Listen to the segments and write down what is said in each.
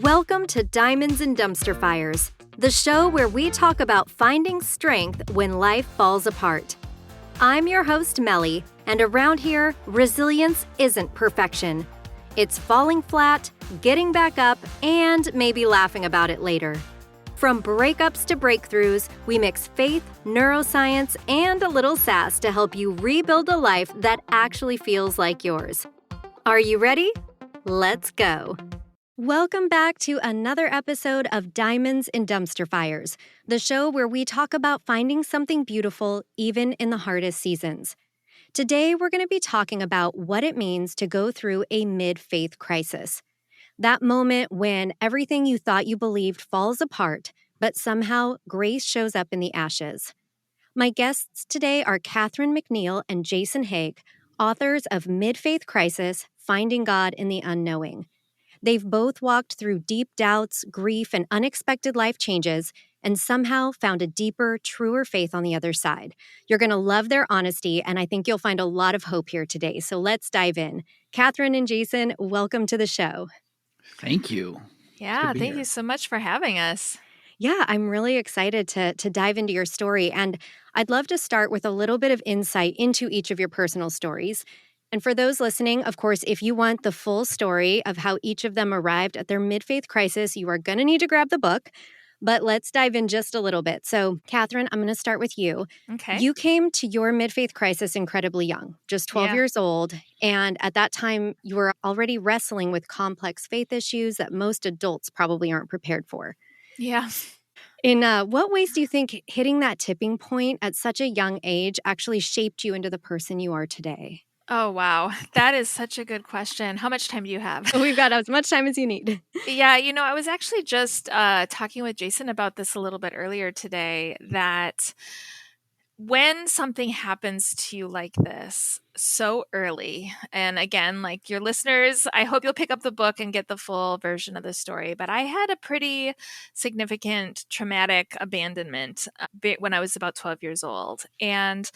Welcome to Diamonds and Dumpster Fires, the show where we talk about finding strength when life falls apart. I'm your host, Melie, and around here, resilience isn't perfection. It's falling flat, getting back up, and maybe laughing about it later. From breakups to breakthroughs, we mix faith, neuroscience, and a little sass to help you rebuild a life that actually feels like yours. Are you ready? Let's go. Welcome back to another episode of Diamonds and Dumpster Fires, the show where we talk about finding something beautiful even in the hardest seasons. Today, we're going to be talking about what it means to go through a mid-faith crisis. That moment when everything you thought you believed falls apart, but somehow grace shows up in the ashes. My guests today are Catherine McNiel and Jason Hague, authors of Mid-Faith Crisis, Finding God in the Unknowing. They've both walked through deep doubts, grief, and unexpected life changes, and somehow found a deeper, truer faith on the other side. You're going to love their honesty, and I think you'll find a lot of hope here today. So let's dive in. Catherine and Jason, welcome to the show. Thank you. Yeah, thank you so much for having us. Yeah, I'm really excited to dive into your story, and I'd love to start with a little bit of insight into each of your personal stories. And for those listening, of course, if you want the full story of how each of them arrived at their mid-faith crisis, you are going to need to grab the book. But let's dive in just a little bit. So, Catherine, I'm going to start with you. Okay. You came to your mid-faith crisis incredibly young, just 12 years old. And at that time, you were already wrestling with complex faith issues that most adults probably aren't prepared for. Yeah. In what ways do you think hitting that tipping point at such a young age actually shaped you into the person you are today? Oh, wow. That is such a good question. How much time do you have? We've got as much time as you need. Yeah, I was actually just talking with Jason about this a little bit earlier today, that when something happens to you like this so early, and again, like your listeners, I hope you'll pick up the book and get the full version of the story, but I had a pretty significant traumatic abandonment when I was about 12 years old. And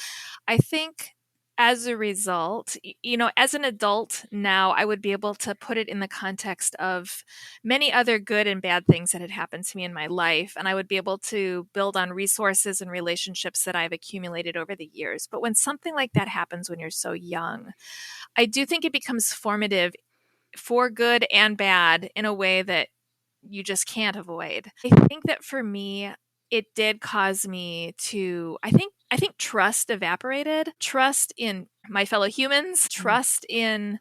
I think as a result, as an adult now, I would be able to put it in the context of many other good and bad things that had happened to me in my life. And I would be able to build on resources and relationships that I've accumulated over the years. But when something like that happens when you're so young, I do think it becomes formative for good and bad in a way that you just can't avoid. I think that for me, it did cause me to, I think trust evaporated, trust in my fellow humans, trust in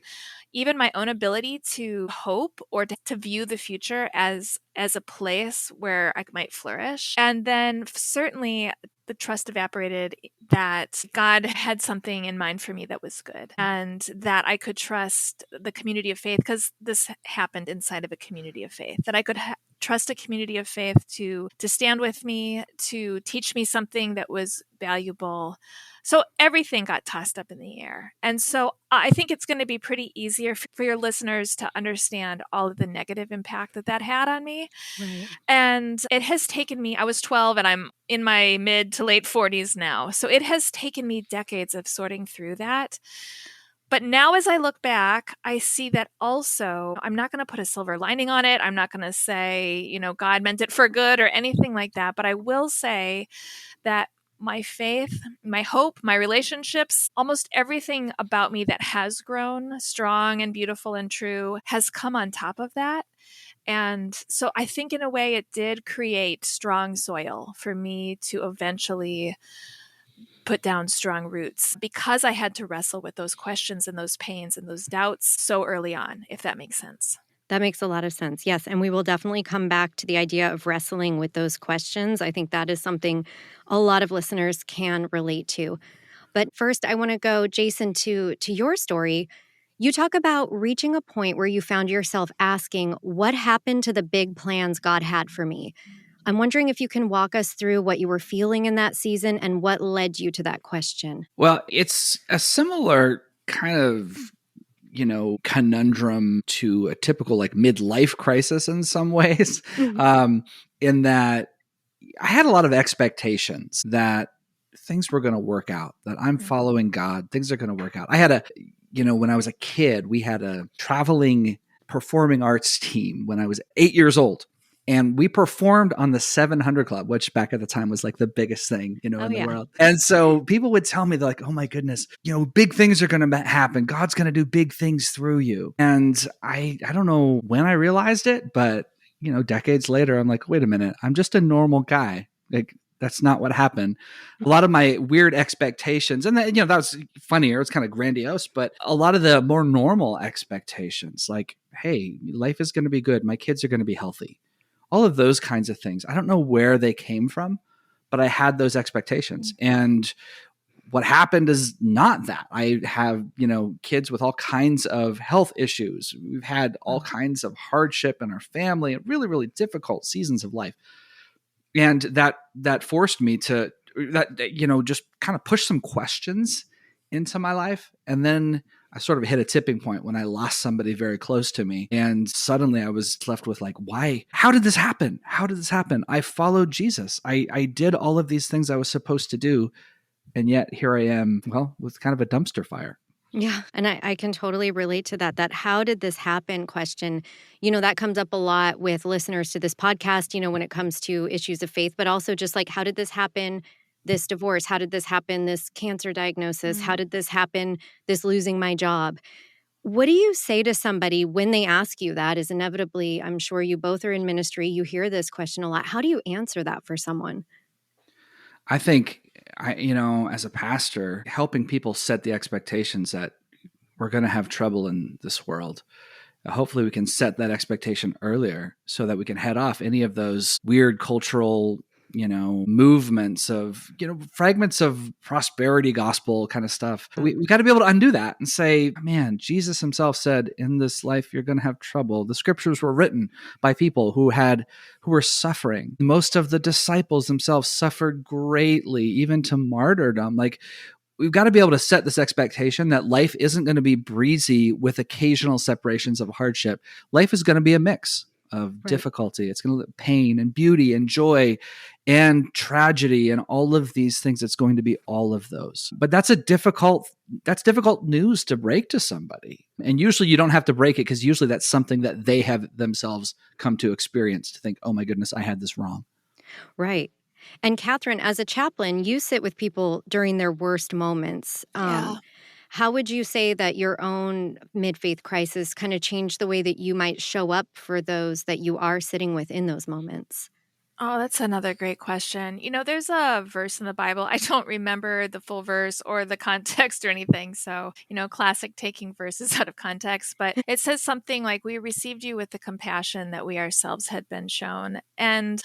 even my own ability to hope or to view the future as a place where I might flourish. And then certainly the trust evaporated that God had something in mind for me that was good, and that I could trust the community of faith, because this happened inside of a community of faith, that I could trust a community of faith to stand with me, to teach me something that was valuable. So everything got tossed up in the air. And so I think it's going to be pretty easier for your listeners to understand all of the negative impact that had on me. Right. And it has taken me, I was 12 and I'm in my mid to late 40s now. So it has taken me decades of sorting through that. But now as I look back, I see that also I'm not going to put a silver lining on it. I'm not going to say, God meant it for good or anything like that. But I will say that my faith, my hope, my relationships, almost everything about me that has grown strong and beautiful and true has come on top of that. And so I think in a way it did create strong soil for me to eventually put down strong roots, because I had to wrestle with those questions and those pains and those doubts so early on, if that makes sense. That makes a lot of sense. Yes. And we will definitely come back to the idea of wrestling with those questions. I think that is something a lot of listeners can relate to. But first, I want to go, Jason, to your story. You talk about reaching a point where you found yourself asking, what happened to the big plans God had for me? I'm wondering if you can walk us through what you were feeling in that season and what led you to that question. Well, it's a similar kind of conundrum to a typical midlife crisis in some ways, in that I had a lot of expectations that things were going to work out, that I'm following God, things are going to work out. I had when I was a kid, we had a traveling performing arts team when I was 8 years old. And we performed on the 700 Club, which back at the time was like the biggest thing, in the world. And so people would tell me, they're like, oh my goodness, big things are going to happen. God's going to do big things through you. And I don't know when I realized it, but decades later, I'm like, wait a minute, I'm just a normal guy. Like, that's not what happened. A lot of my weird expectations, and that was funnier. It's kind of grandiose, but a lot of the more normal expectations, like, hey, life is going to be good. My kids are going to be healthy. All of those kinds of things. I don't know where they came from, but I had those expectations. And what happened is not that. I have, kids with all kinds of health issues. We've had all kinds of hardship in our family and really, really difficult seasons of life. And that forced me to just kind of push some questions into my life. And then I sort of hit a tipping point when I lost somebody very close to me. And suddenly I was left with like, why? How did this happen? How did this happen? I followed Jesus. I did all of these things I was supposed to do. And yet here I am, with kind of a dumpster fire. Yeah. And I can totally relate to that how did this happen question. That comes up a lot with listeners to this podcast, when it comes to issues of faith, but also just like, how did this happen? This divorce, how did this happen? This cancer diagnosis, how did this happen? This losing my job. What do you say to somebody when they ask you that? Is inevitably, I'm sure you both are in ministry, you hear this question a lot. How do you answer that for someone? I think, as a pastor, helping people set the expectations that we're going to have trouble in this world. Hopefully we can set that expectation earlier so that we can head off any of those weird cultural movements of, fragments of prosperity gospel kind of stuff. We got to be able to undo that and say, man, Jesus himself said, in this life, you're going to have trouble. The scriptures were written by people who were suffering. Most of the disciples themselves suffered greatly, even to martyrdom. Like, we've got to be able to set this expectation that life isn't going to be breezy with occasional separations of hardship. Life is going to be a mix of difficulty. It's going to pain and beauty and joy and tragedy and all of these things. It's going to be all of those. But that's difficult news to break to somebody. And usually you don't have to break it because usually that's something that they have themselves come to experience, to think, oh my goodness, I had this wrong. Right. And Catherine, as a chaplain, you sit with people during their worst moments. How would you say that your own mid-faith crisis kind of changed the way that you might show up for those that you are sitting with in those moments? Oh, that's another great question. There's a verse in the Bible. I don't remember the full verse or the context or anything. So, classic taking verses out of context. But it says something like, we received you with the compassion that we ourselves had been shown. And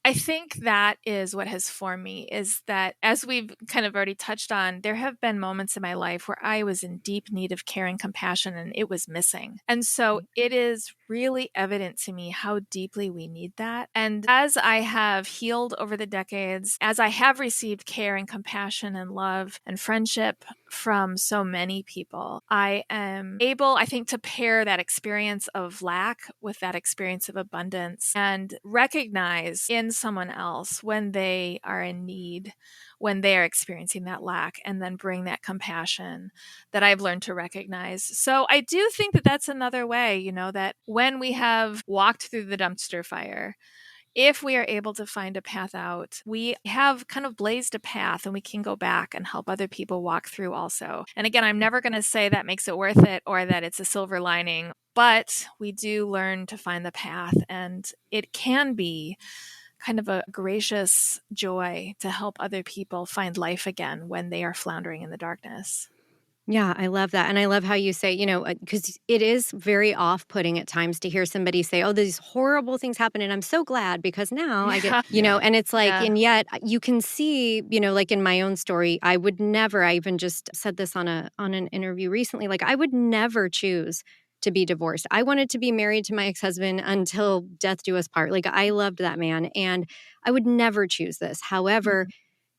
I think that is what has formed me, is that, as we've kind of already touched on, there have been moments in my life where I was in deep need of care and compassion and it was missing. And so it is really evident to me how deeply we need that. And as I have healed over the decades, as I have received care and compassion and love and friendship from so many people, I am able, I think, to pair that experience of lack with that experience of abundance and recognize in someone else when they are in need, when they are experiencing that lack, and then bring that compassion that I've learned to recognize. So I do think that that's another way, that when we have walked through the dumpster fire, if we are able to find a path out, we have kind of blazed a path and we can go back and help other people walk through also. And again, I'm never going to say that makes it worth it or that it's a silver lining, but we do learn to find the path, and it can be kind of a gracious joy to help other people find life again when they are floundering in the darkness. Yeah, I love that. And I love how you say, because it is very off-putting at times to hear somebody say, oh, these horrible things happen. And I'm so glad because now I get, and it's like, and yet you can see, like in my own story, I would never, I even just said this on an interview recently, like I would never choose to be divorced. I wanted to be married to my ex-husband until death do us part. Like I loved that man and I would never choose this. However,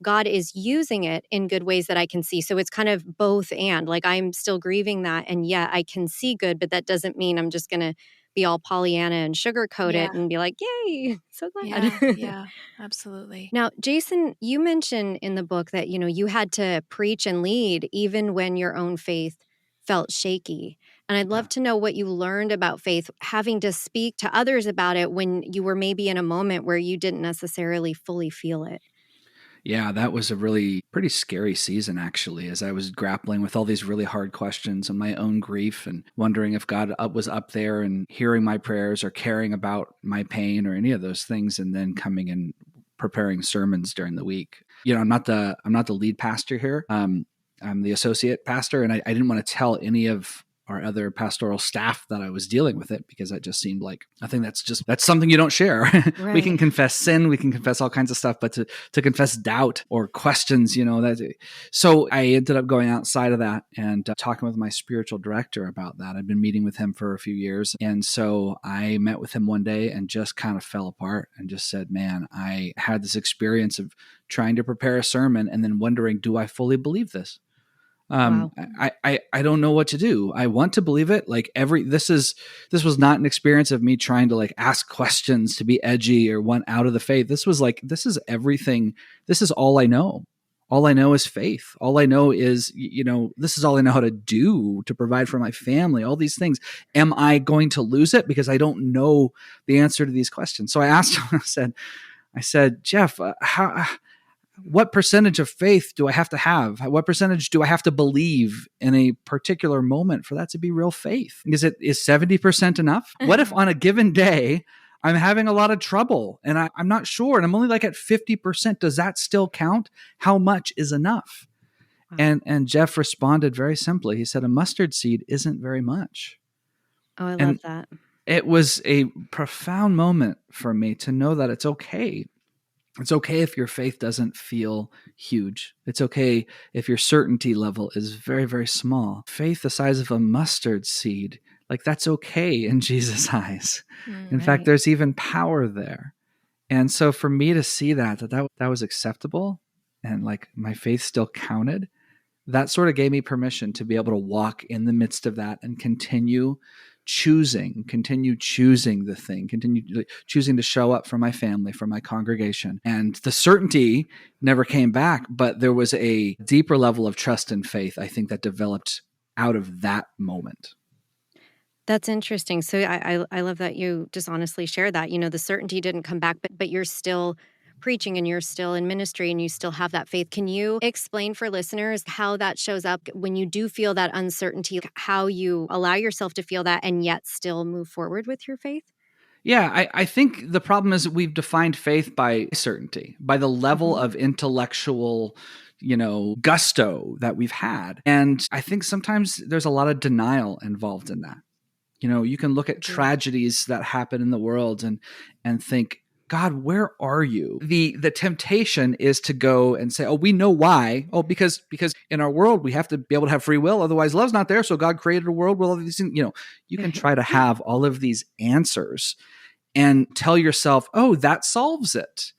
God is using it in good ways that I can see. So it's kind of both and. Like I'm still grieving that, and yeah, I can see good, but that doesn't mean I'm just going to be all Pollyanna and sugarcoat it and be like, yay, so glad. Yeah, absolutely. Now, Jason, you mentioned in the book that, you had to preach and lead even when your own faith felt shaky. And I'd love to know what you learned about faith, having to speak to others about it when you were maybe in a moment where you didn't necessarily fully feel it. Yeah, that was a really pretty scary season, actually, as I was grappling with all these really hard questions and my own grief and wondering if God was up there and hearing my prayers or caring about my pain or any of those things, and then coming and preparing sermons during the week. I'm not the lead pastor here. I'm the associate pastor, and I didn't want to tell any of our other pastoral staff that I was dealing with it, because that just seemed like, I think that's something you don't share. Right. We can confess sin, we can confess all kinds of stuff, but to confess doubt or questions, so I ended up going outside of that and talking with my spiritual director about that. I've been meeting with him for a few years. And so I met with him one day and just kind of fell apart and just said, man, I had this experience of trying to prepare a sermon and then wondering, do I fully believe this? Wow. I don't know what to do. I want to believe it. Like this was not an experience of me trying to like ask questions to be edgy or want out of the faith. This is everything. This is all I know. All I know is faith. All I know is, this is all I know how to do to provide for my family, all these things. Am I going to lose it because I don't know the answer to these questions? So I asked him, I said, Jeff, what percentage of faith do I have to have? What percentage do I have to believe in a particular moment for that to be real faith? Is 70% enough? What if on a given day, I'm having a lot of trouble and I'm not sure, and I'm only like at 50%? Does that still count? How much is enough? Wow. And Jeff responded very simply. He said, a mustard seed isn't very much. Oh, I love that. It was a profound moment for me to know that it's okay. It's okay if your faith doesn't feel huge. It's okay if your certainty level is very, very small. Faith the size of a mustard seed, like that's okay in Jesus' eyes. In fact, there's even power there. And so for me to see that was acceptable and like my faith still counted, that sort of gave me permission to be able to walk in the midst of that and continue choosing the thing, continue choosing to show up for my family, for my congregation. And the certainty never came back, but there was a deeper level of trust and faith, I think, that developed out of that moment. That's interesting. So I love that you just honestly share that. The certainty didn't come back, but you're still preaching and you're still in ministry and you still have that faith. Can you explain for listeners how that shows up when you do feel that uncertainty, how you allow yourself to feel that and yet still move forward with your faith? Yeah, I think the problem is that we've defined faith by certainty, by the level of intellectual gusto that we've had. And I think sometimes there's a lot of denial involved in that. You can look at tragedies that happen in the world and think, God, where are you? The temptation is to go and say, oh, we know why. Oh, because in our world, we have to be able to have free will. Otherwise, love's not there. So God created a world with all of these things. You can try to have all of these answers and tell yourself, oh, that solves it.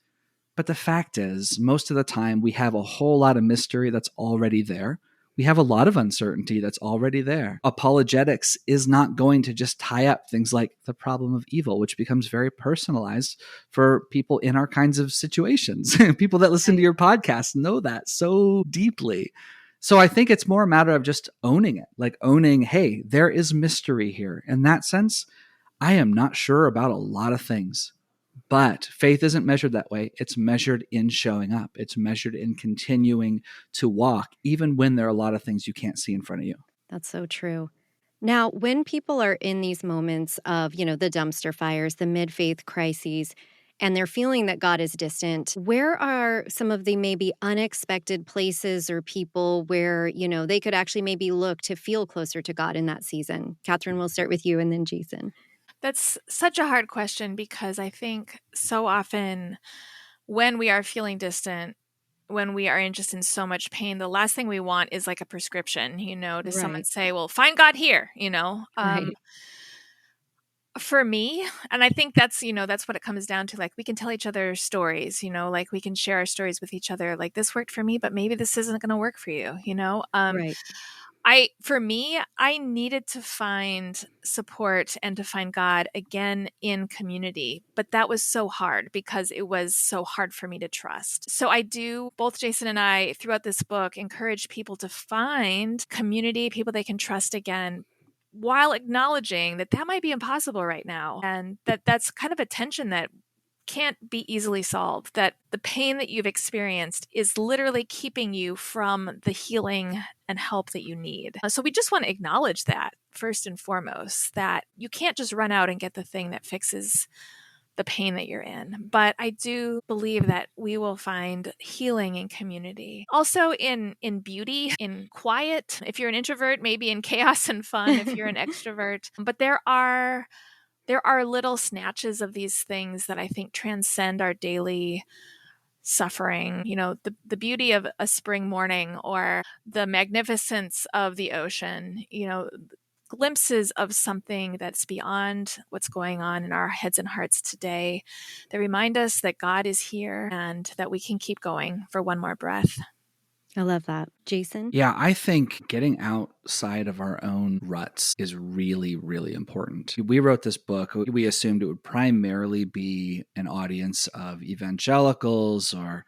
But the fact is, most of the time, we have a whole lot of mystery that's already there. We have a lot of uncertainty that's already there. Apologetics is not going to just tie up things like the problem of evil, which becomes very personalized for people in our kinds of situations. People that listen to your podcast know that so deeply. So I think it's more a matter of just owning it, like owning, hey, there is mystery here. In that sense, I am not sure about a lot of things. But faith isn't measured that way. It's measured in showing up. It's measured in continuing to walk, even when there are a lot of things you can't see in front of you. That's so true. Now, when people are in these moments of, the dumpster fires, the mid-faith crises, and they're feeling that God is distant, where are some of the maybe unexpected places or people where, they could actually maybe look to feel closer to God in that season? Catherine, we'll start with you and then Jason. That's such a hard question because I think so often when we are feeling distant, when we are just in so much pain, the last thing we want is like a prescription, to someone say, well, find God here, Right. For me, and I think that's what it comes down to. Like, we can tell each other stories, like we can share our stories with each other. Like, this worked for me, but maybe this isn't going to work for you, Right. I needed to find support and to find God again in community, but that was so hard because it was so hard for me to trust. So I do, both Jason and I, throughout this book, encourage people to find community, people they can trust again. while acknowledging that that might be impossible right now, and that's kind of a tension that can't be easily solved, that the pain that you've experienced is literally keeping you from the healing and help that you need. So we just want to acknowledge that first and foremost, that you can't just run out and get the thing that fixes the pain that you're in. But I do believe that we will find healing in community. Also in beauty, in quiet. If you're an introvert, maybe in chaos and fun if you're an extrovert. But there are little snatches of these things that I think transcend our daily suffering. You know, the beauty of a spring morning or the magnificence of the ocean, you know, glimpses of something that's beyond what's going on in our heads and hearts today that remind us that God is here and that we can keep going for one more breath. I love that. Jason? Yeah, I think getting outside of our own ruts is really, really important. We wrote this book. We assumed it would primarily be an audience of evangelicals or,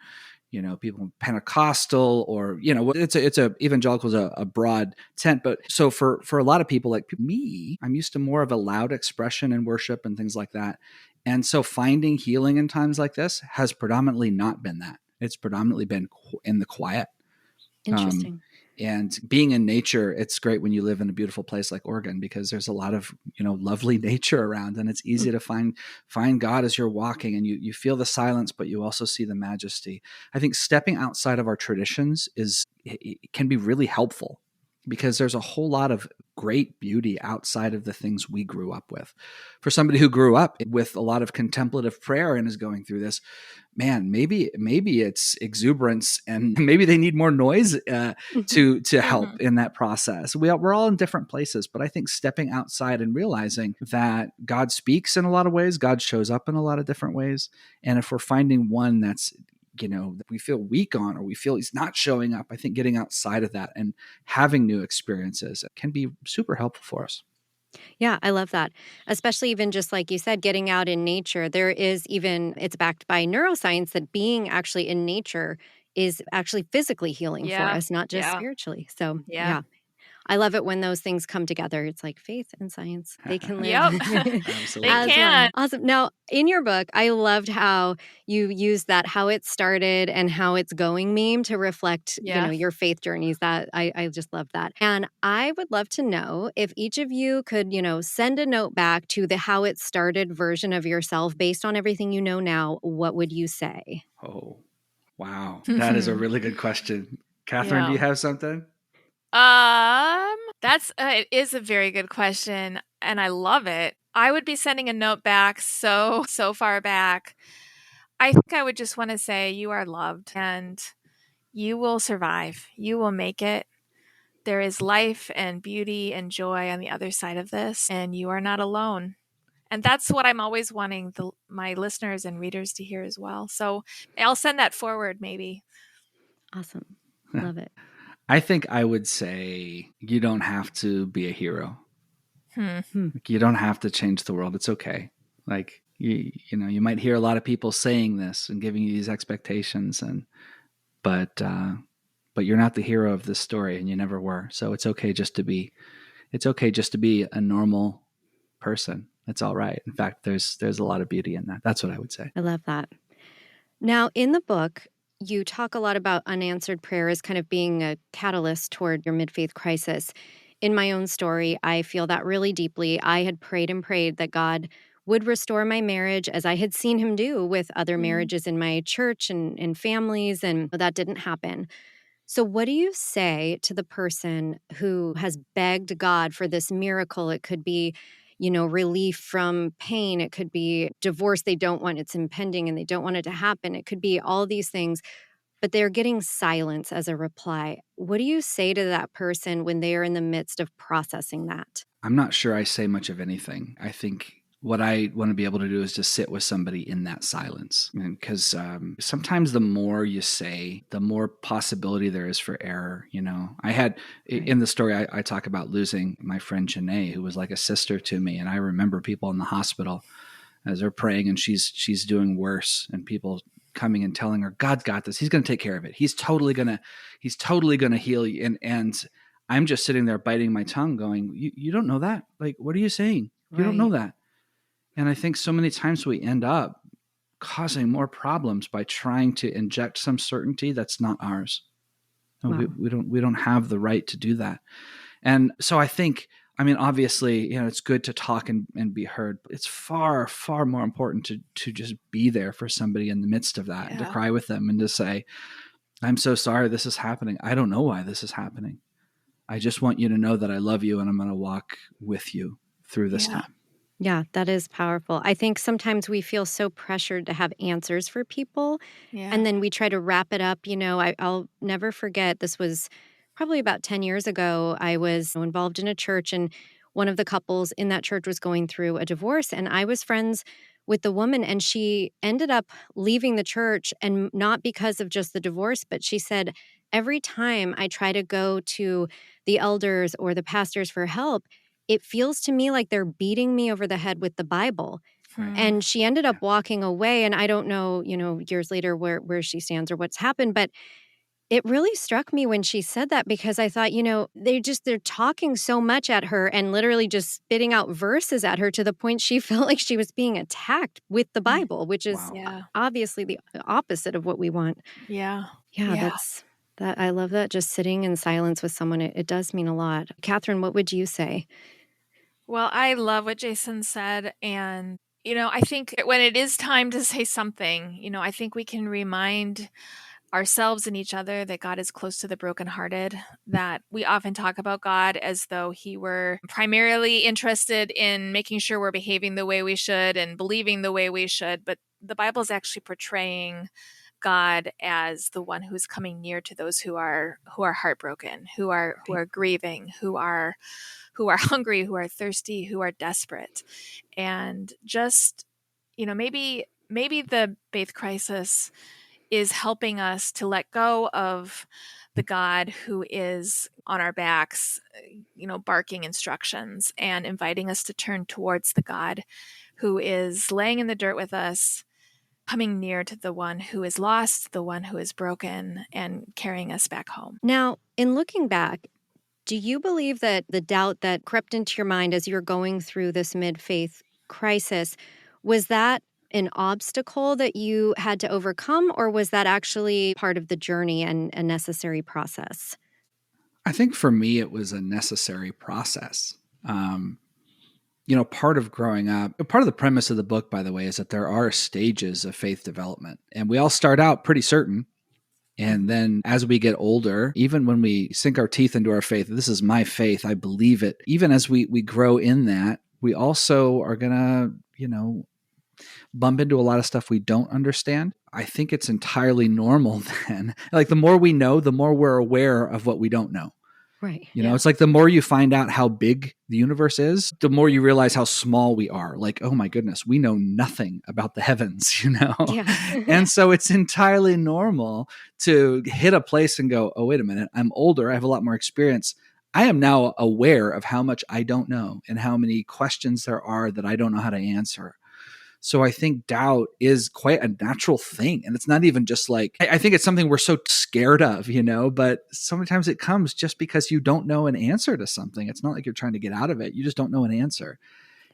you know, people Pentecostal, or, you know, it's a evangelicals a broad tent. But so for a lot of people like me, I'm used to more of a loud expression in worship and things like that. And so finding healing in times like this has predominantly not been that. It's predominantly been in the quiet. Interesting. And being in nature, it's great when you live in a beautiful place like Oregon, because there's a lot of, you know, lovely nature around, and it's easy to find God as you're walking, and you feel the silence, but you also see the majesty. I think stepping outside of our traditions it can be really helpful, because there's a whole lot of great beauty outside of the things we grew up with. For somebody who grew up with a lot of contemplative prayer and is going through this, man, maybe it's exuberance, and maybe they need more noise to help in that process. We're all in different places, but I think stepping outside and realizing that God speaks in a lot of ways, God shows up in a lot of different ways, and if we're finding one that's, you know, that we feel weak on, or we feel he's not showing up, I think getting outside of that and having new experiences can be super helpful for us. Yeah, I love that. Especially even just like you said, getting out in nature. There is even, it's backed by neuroscience that being actually in nature is actually physically healing for us, not just spiritually. So yeah. I love it when those things come together. It's like faith and science. They can live. Absolutely. They can. Awesome. Now, in your book, I loved how you used that how it started and how it's going meme to reflect, you know, your faith journeys. That I just love that. And I would love to know if each of you could, you know, send a note back to the how it started version of yourself based on everything you know now. What would you say? Oh, wow. That is a really good question. Catherine, do you have something? That's it is a very good question, and I love it. I would be sending a note back so far back. I think I would just want to say you are loved and you will survive. You will make it. There is life and beauty and joy on the other side of this, and you are not alone. And that's what I'm always wanting my listeners and readers to hear as well. So I'll send that forward maybe. Awesome. Love it. I think I would say you don't have to be a hero. Like, you don't have to change the world. It's okay. Like, you know, you might hear a lot of people saying this and giving you these expectations, but you're not the hero of this story, and you never were. So it's okay just to be a normal person. It's all right. In fact, there's a lot of beauty in that. That's what I would say. I love that. Now, in the book, you talk a lot about unanswered prayer as kind of being a catalyst toward your mid-faith crisis. In my own story, I feel that really deeply. I had prayed and prayed that God would restore my marriage as I had seen him do with other marriages in my church and families, and that didn't happen. So what do you say to the person who has begged God for this miracle? It could be, you know, relief from pain. It could be divorce they don't want. It's impending and they don't want it to happen. It could be all these things, but they're getting silence as a reply. What do you say to that person when they are in the midst of processing that? I'm not sure I say much of anything. I think what I want to be able to do is just sit with somebody in that silence. Because sometimes the more you say, the more possibility there is for error. You know, I had in the story, I talk about losing my friend Janae, who was like a sister to me. And I remember people in the hospital as they're praying and she's doing worse, and people coming and telling her, God's got this. He's going to take care of it. He's totally going to heal you. And I'm just sitting there biting my tongue going, you don't know that. Like, what are you saying? You don't know that. And I think so many times we end up causing more problems by trying to inject some certainty that's not ours. Wow. We don't have the right to do that. And so I think, I mean, obviously, it's good to talk and be heard, but it's far, far more important to just be there for somebody in the midst of that, and to cry with them and to say, I'm so sorry this is happening. I don't know why this is happening. I just want you to know that I love you and I'm going to walk with you through this time. Yeah, that is powerful. I think sometimes we feel so pressured to have answers for people. Yeah. And then we try to wrap it up. I'll never forget, this was probably about 10 years ago. I was involved in a church, and one of the couples in that church was going through a divorce. And I was friends with the woman, and she ended up leaving the church, and not because of just the divorce, but she said, every time I try to go to the elders or the pastors for help, it feels to me like they're beating me over the head with the Bible. Right. And she ended up walking away. And I don't know, years later where she stands or what's happened. But it really struck me when she said that, because I thought, they're talking so much at her and literally just spitting out verses at her to the point she felt like she was being attacked with the Bible, which is obviously the opposite of what we want. Yeah. That's that. I love that. Just sitting in silence with someone, it does mean a lot. Catherine, what would you say? Well, I love what Jason said. And, I think when it is time to say something, I think we can remind ourselves and each other that God is close to the brokenhearted, that we often talk about God as though he were primarily interested in making sure we're behaving the way we should and believing the way we should. But the Bible is actually portraying God as the one who's coming near to those who are heartbroken, who are grieving, who are hungry, who are thirsty, who are desperate. And just, maybe the faith crisis is helping us to let go of the God who is on our backs, barking instructions, and inviting us to turn towards the God who is laying in the dirt with us, coming near to the one who is lost, the one who is broken, and carrying us back home. Now, in looking back, do you believe that the doubt that crept into your mind as you were going through this mid-faith crisis, was that an obstacle that you had to overcome, or was that actually part of the journey and a necessary process? I think for me, it was a necessary process. Part of growing up, part of the premise of the book, by the way, is that there are stages of faith development, and we all start out pretty certain. And then as we get older, even when we sink our teeth into our faith, this is my faith, I believe it. Even as we grow in that, we also are going to, bump into a lot of stuff we don't understand. I think it's entirely normal then. Like, the more we know, the more we're aware of what we don't know. Right. It's like the more you find out how big the universe is, the more you realize how small we are. Like, oh my goodness, we know nothing about the heavens, Yeah. And so it's entirely normal to hit a place and go, oh, wait a minute, I'm older, I have a lot more experience. I am now aware of how much I don't know and how many questions there are that I don't know how to answer. So I think doubt is quite a natural thing. And it's not even just like, I think it's something we're so scared of, but sometimes it comes just because you don't know an answer to something. It's not like you're trying to get out of it. You just don't know an answer.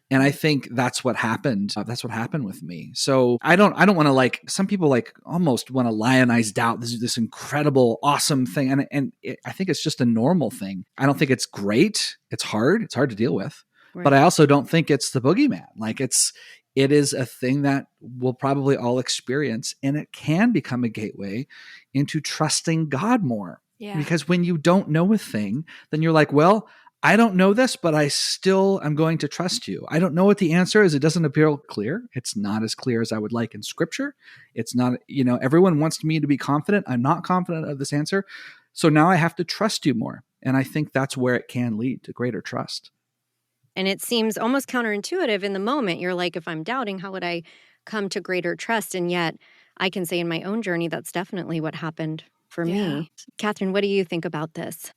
And I think that's what happened. That's what happened with me. So I don't want to, some people almost want to lionize doubt. This is this incredible, awesome thing. I think it's just a normal thing. I don't think it's great. It's hard. It's hard to deal with. Right. But I also don't think it's the boogeyman. It is a thing that we'll probably all experience, and it can become a gateway into trusting God more. Yeah. Because when you don't know a thing, then you're like, well, I don't know this, but I still am going to trust you. I don't know what the answer is. It doesn't appear clear. It's not as clear as I would like in Scripture. It's not, everyone wants me to be confident. I'm not confident of this answer. So now I have to trust you more. And I think that's where it can lead to greater trust. And it seems almost counterintuitive in the moment. You're like, if I'm doubting, how would I come to greater trust? And yet I can say in my own journey, that's definitely what happened for me. Catherine, what do you think about this?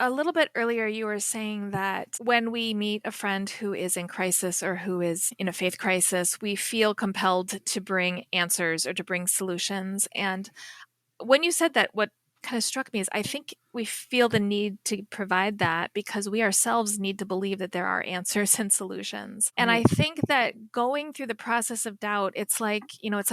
A little bit earlier, you were saying that when we meet a friend who is in crisis or who is in a faith crisis, we feel compelled to bring answers or to bring solutions. And when you said that, what kind of struck me is I think we feel the need to provide that because we ourselves need to believe that there are answers and solutions. And I think that going through the process of doubt, it's like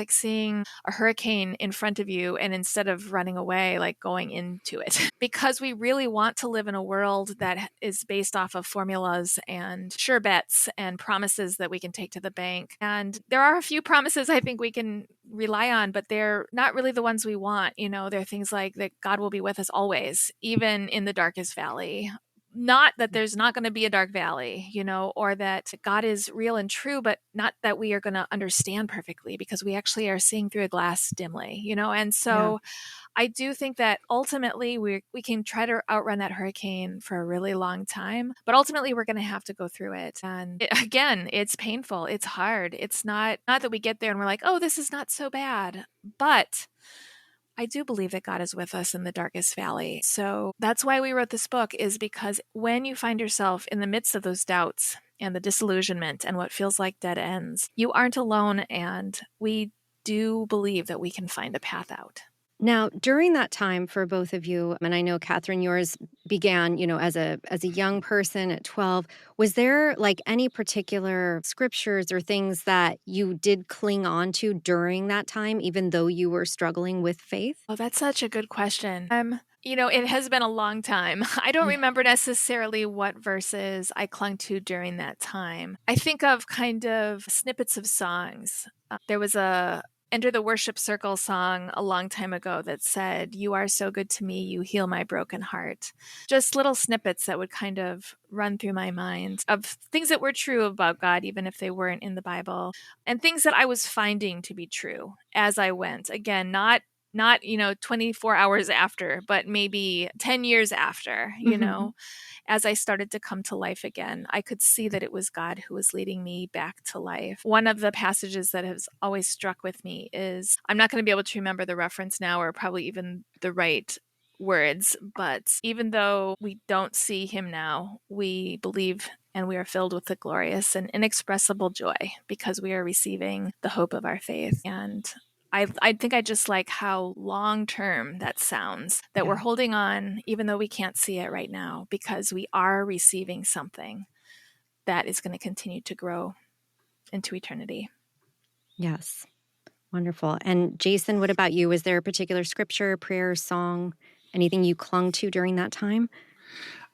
seeing a hurricane in front of you, and instead of running away, like going into it. Because we really want to live in a world that is based off of formulas and sure bets and promises that we can take to the bank. And there are a few promises I think we can rely on, but they're not really the ones we want. They're things like that God will be with us always, even in the darkest valley. Not that there's not going to be a dark valley, or that God is real and true, but not that we are going to understand perfectly, because we actually are seeing through a glass dimly, and so I do think that ultimately we can try to outrun that hurricane for a really long time, but ultimately we're going to have to go through it. And again, it's painful. It's hard. It's not that we get there and we're like, oh, this is not so bad. But I do believe that God is with us in the darkest valley. So that's why we wrote this book, is because when you find yourself in the midst of those doubts and the disillusionment and what feels like dead ends, you aren't alone. And we do believe that we can find a path out. Now, during that time for both of you, and I know, Catherine, yours began, as a young person at 12, was there like any particular scriptures or things that you did cling on to during that time, even though you were struggling with faith? Oh, that's such a good question. It has been a long time. I don't remember necessarily what verses I clung to during that time. I think of kind of snippets of songs. There was a Enter the Worship Circle song a long time ago that said, "You are so good to me, you heal my broken heart." Just little snippets that would kind of run through my mind of things that were true about God, even if they weren't in the Bible, and things that I was finding to be true as I went. Again, not 24 hours after, but maybe 10 years after, as I started to come to life again, I could see that it was God who was leading me back to life. One of the passages that has always struck with me is, I'm not going to be able to remember the reference now or probably even the right words, but even though we don't see him now, we believe and we are filled with the glorious and inexpressible joy because we are receiving the hope of our faith. And I think I just like how long-term that sounds, that we're holding on, even though we can't see it right now, because we are receiving something that is going to continue to grow into eternity. Yes. Wonderful. And Jason, what about you? Was there a particular scripture, prayer, song, anything you clung to during that time?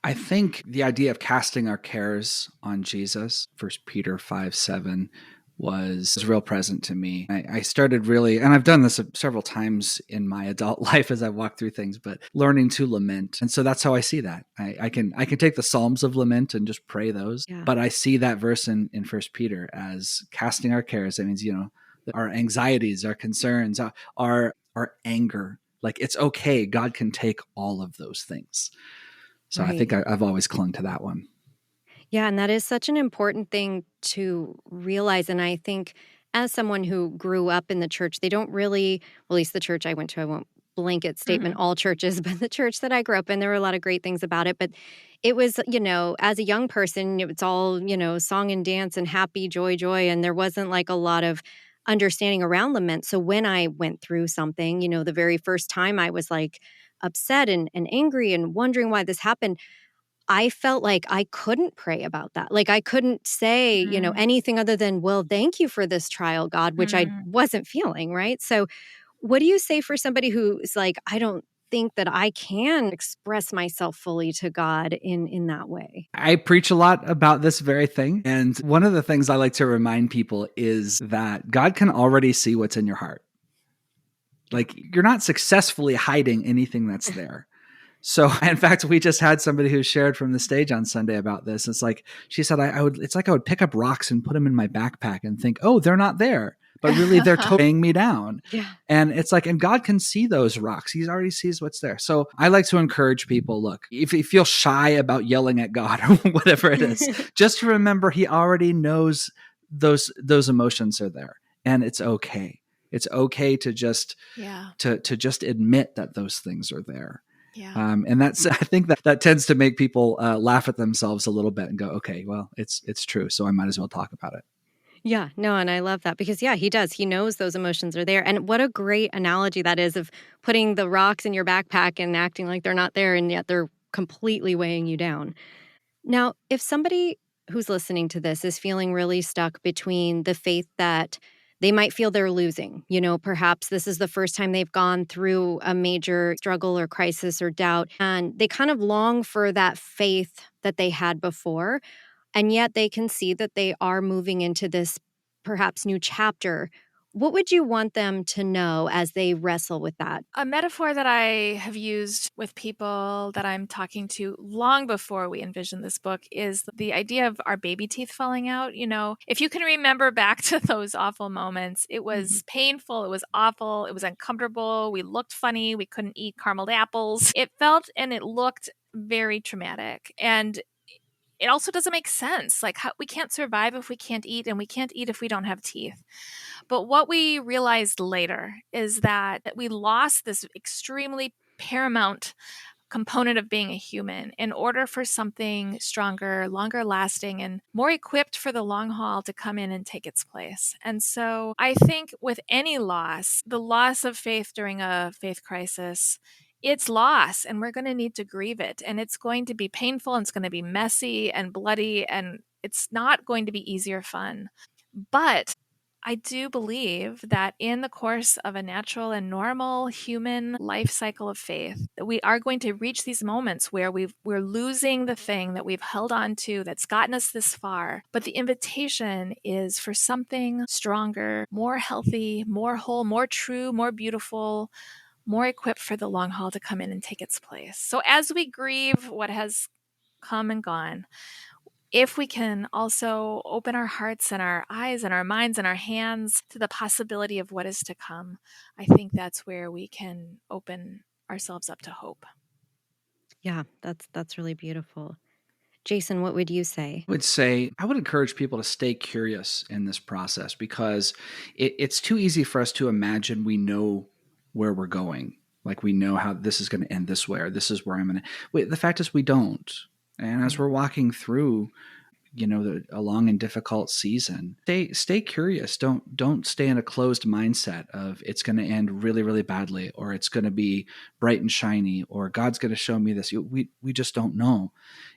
I think the idea of casting our cares on Jesus, 1 Peter 5:7, was real present to me. I started really, and I've done this several times in my adult life as I walk through things, but learning to lament. And so that's how I see that. I can take the Psalms of lament and just pray those, but I see that verse in 1 Peter as casting our cares. That means, our anxieties, our concerns, our anger. Like, it's okay. God can take all of those things. So I think I've always clung to that one. Yeah, and that is such an important thing to realize. And I think as someone who grew up in the church, they don't really, well, at least the church I went to, I won't blanket statement all churches, but the church that I grew up in, there were a lot of great things about it. But it was, as a young person, it's all, song and dance and happy, joy. And there wasn't like a lot of understanding around lament. So when I went through something, the very first time I was like upset and angry and wondering why this happened, I felt like I couldn't pray about that. Like I couldn't say, anything other than, well, thank you for this trial, God, which I wasn't feeling, right? So what do you say for somebody who's like, I don't think that I can express myself fully to God in that way? I preach a lot about this very thing. And one of the things I like to remind people is that God can already see what's in your heart. Like, you're not successfully hiding anything that's there. So in fact, we just had somebody who shared from the stage on Sunday about this. It's like, she said, it's like I would pick up rocks and put them in my backpack and think, oh, they're not there. But really they're weighing me down. Yeah. And it's like, and God can see those rocks. He already sees what's there. So I like to encourage people, look, if you feel shy about yelling at God or whatever it is, just remember he already knows those emotions are there, and it's okay. It's okay to just, to just admit that those things are there. Yeah. And I think that tends to make people laugh at themselves a little bit and go, okay, well, it's true. So I might as well talk about it. Yeah, no, and I love that because, yeah, he does. He knows those emotions are there. And what a great analogy that is of putting the rocks in your backpack and acting like they're not there, and yet they're completely weighing you down. Now, if somebody who's listening to this is feeling really stuck between the faith that they might feel they're losing, perhaps this is the first time they've gone through a major struggle or crisis or doubt, and they kind of long for that faith that they had before. And yet they can see that they are moving into this perhaps new chapter. What would you want them to know as they wrestle with that? A metaphor that I have used with people that I'm talking to long before we envisioned this book is the idea of our baby teeth falling out. If you can remember back to those awful moments, it was painful, it was awful, it was uncomfortable, we looked funny, we couldn't eat carameled apples. It felt and it looked very traumatic. And it also doesn't make sense. Like, we can't survive if we can't eat, and we can't eat if we don't have teeth. But what we realized later is that we lost this extremely paramount component of being a human in order for something stronger, longer lasting, and more equipped for the long haul to come in and take its place. And so I think with any loss, the loss of faith during a faith crisis, it's loss, and we're going to need to grieve it. And it's going to be painful, and it's going to be messy and bloody, and it's not going to be easy or fun. But I do believe that in the course of a natural and normal human life cycle of faith, that we are going to reach these moments where we're losing the thing that we've held on to that's gotten us this far. But the invitation is for something stronger, more healthy, more whole, more true, more beautiful, more equipped for the long haul to come in and take its place. So as we grieve what has come and gone, if we can also open our hearts and our eyes and our minds and our hands to the possibility of what is to come, I think that's where we can open ourselves up to hope. Yeah, that's really beautiful. Jason, what would you say? I would encourage people to stay curious in this process because it's too easy for us to imagine we know where we're going. Like we know how this is going to end this way, or this is where I'm going to. Wait, the fact is we don't. And as we're walking through, a long and difficult season, stay curious. Don't stay in a closed mindset of it's going to end really, really badly, or it's going to be bright and shiny, or God's going to show me this. We just don't know.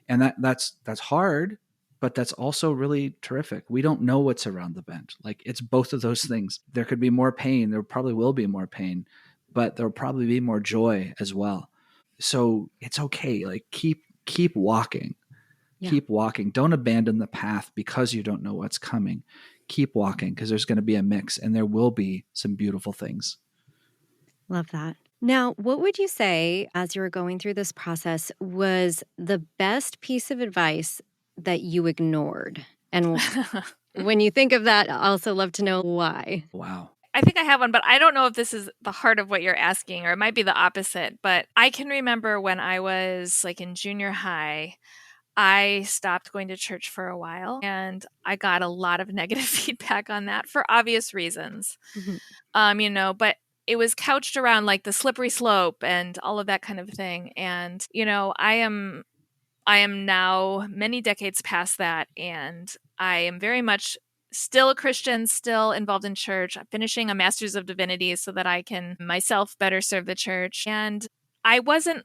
And that's hard, but that's also really terrific. We don't know what's around the bend. Like it's both of those things. There could be more pain. There probably will be more pain, but there'll probably be more joy as well. So it's okay. Like keep walking. Yeah. Keep walking. Don't abandon the path because you don't know what's coming. Keep walking because there's going to be a mix and there will be some beautiful things. Love that. Now, what would you say as you were going through this process was the best piece of advice that you ignored? And when you think of that, I also love to know why. Wow. I think I have one, but I don't know if this is the heart of what you're asking, or it might be the opposite. But I can remember when I was like in junior high, I stopped going to church for a while, and I got a lot of negative feedback on that for obvious reasons. Mm-hmm. But it was couched around like the slippery slope and all of that kind of thing. And, I am now many decades past that, and I am very much still a Christian, still involved in church. I'm finishing a master's of divinity so that I can myself better serve the church. And I wasn't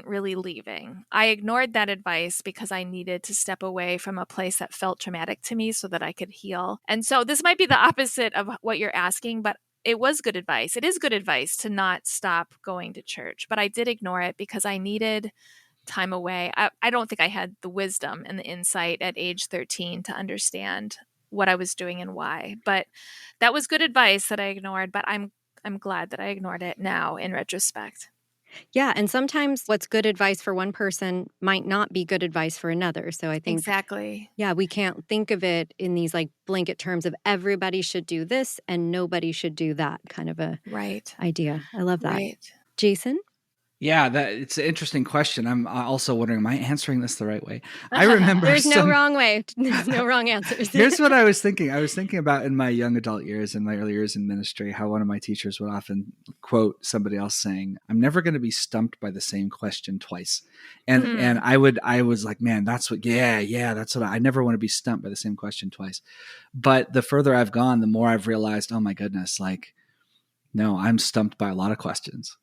really leaving. I ignored that advice because I needed to step away from a place that felt traumatic to me so that I could heal. And so this might be the opposite of what you're asking, but it was good advice. It is good advice to not stop going to church, but I did ignore it because I needed time away. I don't think I had the wisdom and the insight at age 13 to understand what I was doing and why. But that was good advice that I ignored, but I'm glad that I ignored it now in retrospect. Yeah, and sometimes what's good advice for one person might not be good advice for another. So I think exactly. Yeah, we can't think of it in these like blanket terms of everybody should do this and nobody should do that kind of a idea. I love that. Right. Jason? Yeah, it's an interesting question. I'm also wondering, am I answering this the right way? I remember There's no wrong way. There's no wrong answers. Here's what I was thinking. I was thinking about in my young adult years, in my early years in ministry, how one of my teachers would often quote somebody else saying, "I'm never going to be stumped by the same question twice." And I was like, man, that's what, that's what I never want to be stumped by the same question twice. But the further I've gone, the more I've realized, oh my goodness, like, no, I'm stumped by a lot of questions.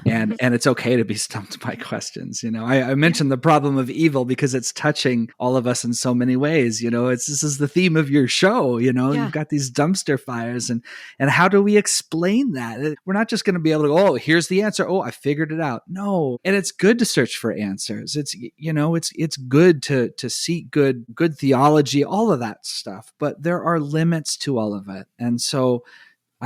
and it's okay to be stumped by questions. You know, I mentioned the problem of evil because it's touching all of us in so many ways. You know, this is the theme of your show. You know, you've got these dumpster fires, and how do we explain that? We're not just going to be able to go, oh, here's the answer. Oh, I figured it out. No, and it's good to search for answers. It's, you know, it's good to seek good theology, all of that stuff. But there are limits to all of it, and so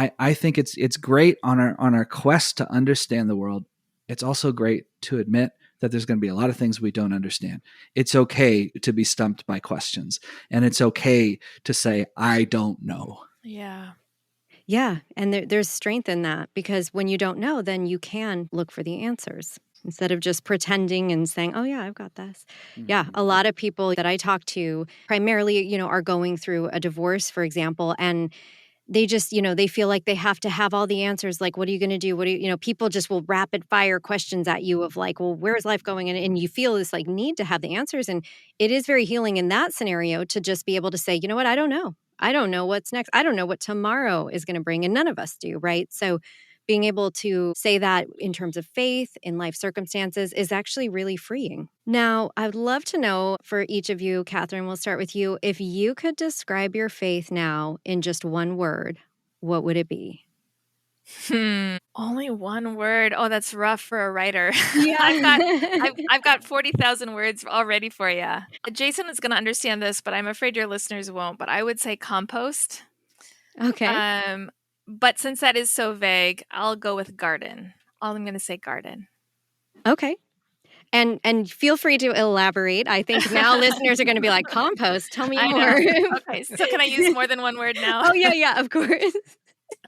I think it's great on our quest to understand the world. It's also great to admit that there's going to be a lot of things we don't understand. It's okay to be stumped by questions, and it's okay to say, I don't know. Yeah. Yeah. And there's strength in that, because when you don't know, then you can look for the answers instead of just pretending and saying, oh yeah, I've got this. Mm-hmm. Yeah. A lot of people that I talk to primarily, you know, are going through a divorce, for example, and they just, you know, they feel like they have to have all the answers. Like, what are you going to do? You know, people just will rapid fire questions at you of like, well, where's life going? And you feel this like need to have the answers. And it is very healing in that scenario to just be able to say, you know what? I don't know. I don't know what's next. I don't know what tomorrow is going to bring. And none of us do, right? So being able to say that in terms of faith in life circumstances is actually really freeing. Now, I'd love to know for each of you, Catherine, we'll start with you. If you could describe your faith now in just one word, what would it be? Only one word. Oh, that's rough for a writer. Yeah. I've got 40,000 words already for you. Jason is going to understand this, but I'm afraid your listeners won't. But I would say compost. Okay. But since that is so vague, I'll go with garden. I'm going to say garden. Okay. And feel free to elaborate. I think now listeners are going to be like, compost, tell me more. Okay, so can I use more than one word now? Oh, yeah, of course.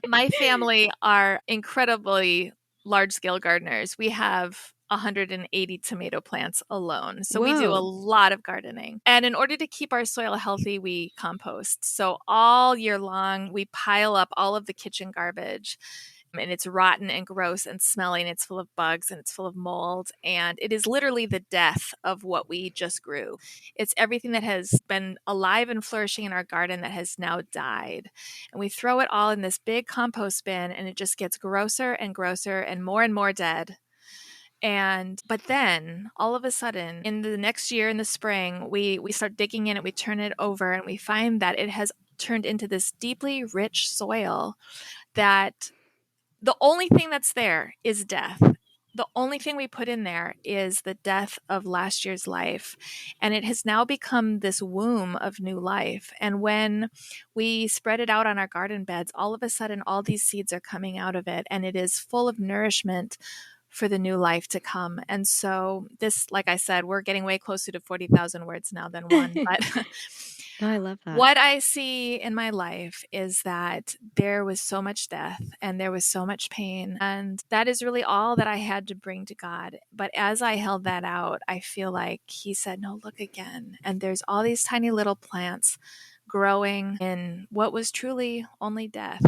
My family are incredibly large-scale gardeners. We have 180 tomato plants alone. So we do a lot of gardening. And in order to keep our soil healthy, we compost. So all year long, we pile up all of the kitchen garbage. And it's rotten and gross and smelly, and it's full of bugs and it's full of mold. And it is literally the death of what we just grew. It's everything that has been alive and flourishing in our garden that has now died. And we throw it all in this big compost bin, and it just gets grosser and grosser and more dead. But then all of a sudden in the next year in the spring, we start digging in it, we turn it over, and we find that it has turned into this deeply rich soil that the only thing that's there is death. The only thing we put in there is the death of last year's life. And it has now become this womb of new life. And when we spread it out on our garden beds, all of a sudden, all these seeds are coming out of it. And it is full of nourishment for the new life to come. And so this, like I said, we're getting way closer to 40,000 words now than one. But Oh, I love that. What I see in my life is that there was so much death and there was so much pain. And that is really all that I had to bring to God. But as I held that out, I feel like He said, no, look again. And there's all these tiny little plants growing in what was truly only death.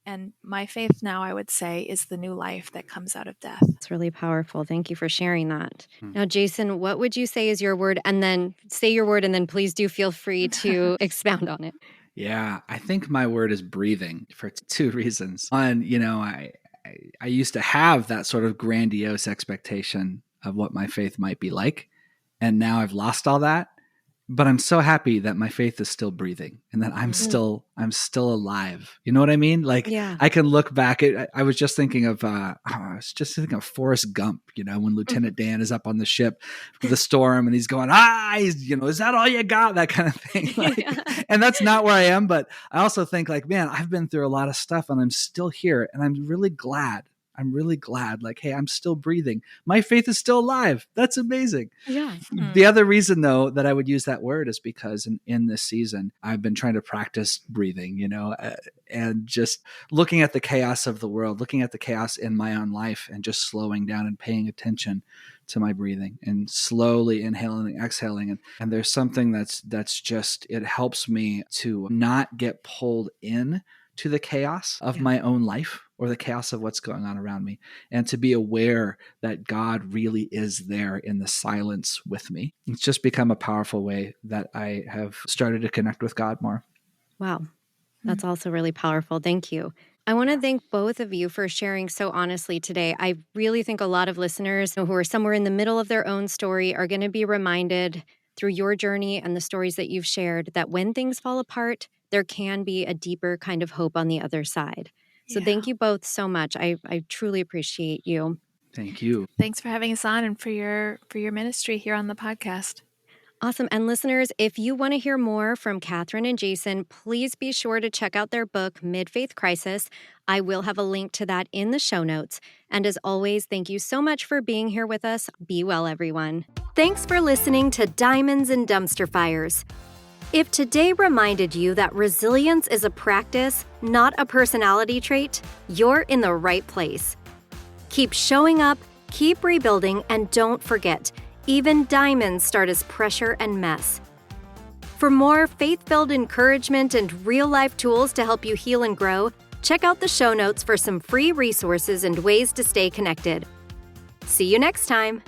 And my faith now, I would say, is the new life that comes out of death. It's really powerful. Thank you for sharing that. Now, Jason, what would you say is your word? And then say your word, and then please do feel free to expound on it. Yeah, I think my word is breathing for two reasons. One, I used to have that sort of grandiose expectation of what my faith might be like. And now I've lost all that. But I'm so happy that my faith is still breathing and that I'm still alive. You know what I mean? Like, yeah. I can look back at, I was just thinking of, Forrest Gump, when Lieutenant Dan is up on the ship for the storm and he's going, is that all you got? That kind of thing. And that's not where I am. But I also think like, man, I've been through a lot of stuff and I'm still here. And I'm really glad I'm really glad. Like, hey, I'm still breathing. My faith is still alive. That's amazing. Yeah. The other reason, though, that I would use that word is because in this season, I've been trying to practice breathing, and just looking at the chaos of the world, looking at the chaos in my own life, and just slowing down and paying attention to my breathing and slowly inhaling and exhaling. And there's something that's just, it helps me to not get pulled in to the chaos of my own life or the chaos of what's going on around me, and to be aware that God really is there in the silence with me. It's just become a powerful way that I have started to connect with God more. Wow. That's also really powerful. Thank you. I want to thank both of you for sharing so honestly today. I really think a lot of listeners who are somewhere in the middle of their own story are going to be reminded through your journey and the stories that you've shared that when things fall apart, there can be a deeper kind of hope on the other side. So thank you both so much. I truly appreciate you. Thank you. Thanks for having us on and for your ministry here on the podcast. Awesome. And listeners, if you want to hear more from Catherine and Jason, please be sure to check out their book, Mid-Faith Crisis. I will have a link to that in the show notes. And as always, thank you so much for being here with us. Be well, everyone. Thanks for listening to Diamonds and Dumpster Fires. If today reminded you that resilience is a practice, not a personality trait, you're in the right place. Keep showing up, keep rebuilding, and don't forget, even diamonds start as pressure and mess. For more faith-filled encouragement and real-life tools to help you heal and grow, check out the show notes for some free resources and ways to stay connected. See you next time.